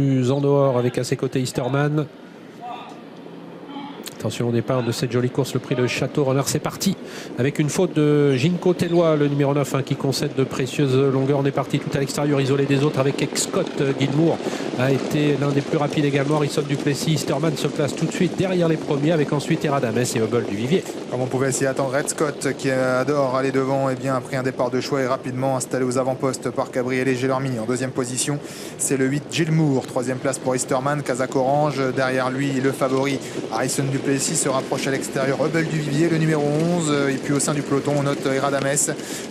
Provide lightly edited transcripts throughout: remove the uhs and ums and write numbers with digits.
En dehors avec à ses côtés Easterman. Attention au départ de cette jolie course, le prix de Château Renard, c'est parti avec une faute de Ginko Tellois, le numéro 9 qui concède de précieuses longueurs. On est parti tout à l'extérieur, isolé des autres avec Scott. Gilmour a été l'un des plus rapides également. Harrison Duplessis, Easterman se place tout de suite derrière les premiers avec ensuite Eradames et Hubble du Vivier. Comme on pouvait s'y attendre, Red Scott qui adore aller devant a pris un départ de choix et rapidement installé aux avant-postes par Gabriele Gelormini. En deuxième position, c'est le 8 Gilmour. Troisième place pour Easterman, Casac Orange. Derrière lui, le favori Harrison Duplessis se rapproche à l'extérieur. Hubble du Vivier, le numéro 11. Et puis au sein du peloton, on note Eradames,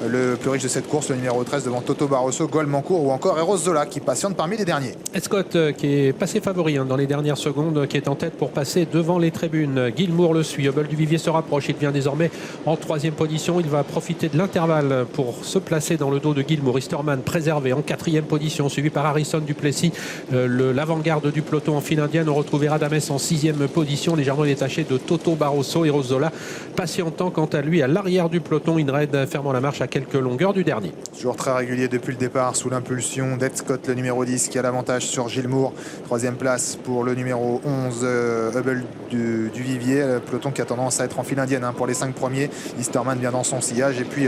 le plus riche de cette course, le numéro 13 devant Toto Barroso, Golmancourt ou encore Eros Zola qui patiente parmi les derniers. Scott qui est passé favori dans les dernières secondes, qui est en tête pour passer devant les tribunes. Gilmour le suit, Hubble du Vivier se rapproche, il vient désormais en troisième position. Il va profiter de l'intervalle pour se placer dans le dos de Gilmour. Easterman préservé en quatrième position, suivi par Harrison Duplessis, l'avant-garde du peloton en file indienne. On retrouve Eradames en sixième position, légèrement détaché de Toto Barroso. Eros Zola patientant quant à lui à l'arrière du peloton. Inred fermant la marche à quelques longueurs du dernier. Toujours très régulier depuis le départ sous l'impulsion d'Ed Scott, le numéro 10 qui a l'avantage sur Gilmour. Troisième place pour le numéro 11 Hubble du Vivier, le peloton qui a tendance à être en file indienne pour les 5 premiers. Easterman vient dans son sillage et puis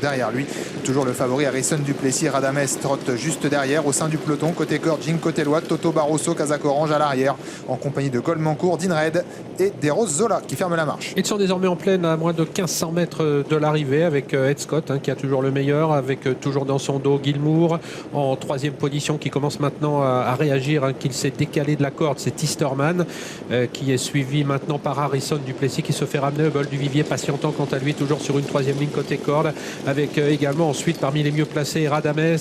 derrière lui toujours le favori Harrison Duplessis. Eradames trotte juste derrière au sein du peloton. Côté corde, Ginko Tellois, Toto Barroso, Casac Orange à l'arrière en compagnie de Golmancourt, d'Inred et d'Eros Zola qui ferme la marche. Ils sont désormais en pleine à moins de 1500 mètres de l'arrivée avec Ed Scott qui a toujours le meilleur, avec toujours dans son dos Gilmour en troisième position qui commence maintenant à réagir, qu'il s'est décalé de la corde. C'est Easterman qui est suivi maintenant par Harrison Duplessis qui se fait ramener. Hubble du Vivier patientant quant à lui toujours sur une troisième ligne côté corde, avec également ensuite parmi les mieux placés Eradames.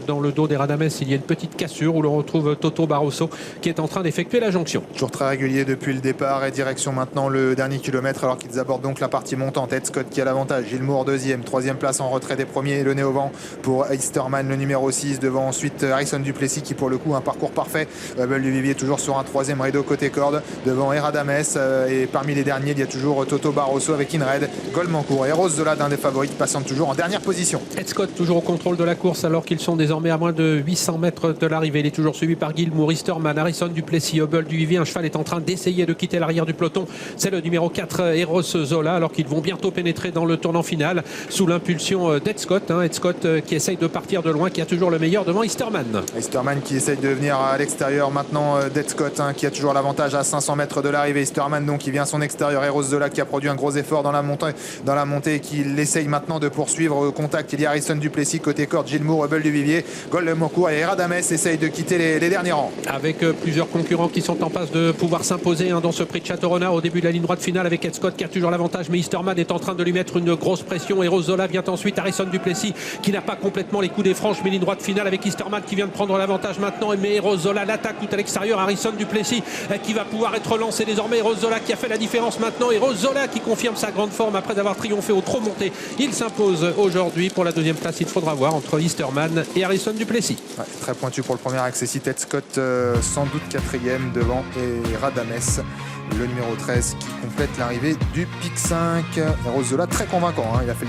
Dans le dos d'Eradames il y a une petite cassure où l'on retrouve Toto Barroso qui est en train d'effectuer la jonction. Toujours très régulier depuis le départ et direction maintenant le dernier kilomètre alors qu'ils abordent donc la partie montante. Ed Scott qui a l'avantage, Gilmour deuxième, troisième place en retrait des premiers, le néo-vent pour Easterman, le numéro 6 devant ensuite Harrison Duplessis qui pour le coup un parcours parfait. Hubble du Vivier toujours sur un troisième rideau côté corde devant Eradames et parmi les derniers il y a toujours Toto Barroso avec Inred, Golmancourt et Eros Zola, d'un des favoris qui patiente toujours en dernière position. Ed Scott toujours au contrôle de la course alors qu'ils sont désormais à moins de 800 mètres de l'arrivée. Il est toujours suivi par Gilmour, Easterman, Harrison Duplessis, Hubble du Vivier. Un cheval est en train d'essayer de quitter l'arrière du peloton. C'est le numéro 4 Eros Zola alors qu'ils vont bientôt pénétrer dans le tournant final sous l'impulsion d'Ed Scott. Ed Scott qui essaye de partir de loin, qui a toujours le meilleur devant Easterman. Easterman qui essaye de venir à l'extérieur maintenant d'Ed Scott qui a toujours l'avantage à 500 mètres de l'arrivée. Easterman donc qui vient à son extérieur. Eros Zola qui a produit un gros effort dans la montée et qui essaye maintenant de poursuivre au contact. Il y a Harrison Duplessis côté corde, Gilmour, Hubble du Vivier, Golmancourt et Eradames essaye de quitter les derniers rangs. Avec plusieurs concurrents qui sont en passe de pouvoir s'imposer dans ce prix de Château Renard au début de la ligne droite finale avec Ed Scott qui a toujours l'avantage, mais Easterman est en train de lui mettre une grosse pression. Eros Zola vient ensuite, Harrison Duplessis qui n'a pas complètement les coups des franches, mais ligne droite finale avec Easterman qui vient de prendre l'avantage maintenant, mais Eros Zola l'attaque tout à l'extérieur. Harrison Duplessis qui va pouvoir être lancé désormais. Eros Zola qui a fait la différence maintenant. Eros Zola qui confirme sa grande forme après avoir triomphé au trot monté. Il s'impose aujourd'hui pour la deuxième place. Il faudra voir entre Easterman et Harrison Duplessis. Ouais, très pointu pour le premier accès. Ed Scott sans doute quatrième devant Eradames, le numéro 13 qui complète l'arrivée du pic 5. Eros Zola très convaincant, il a fait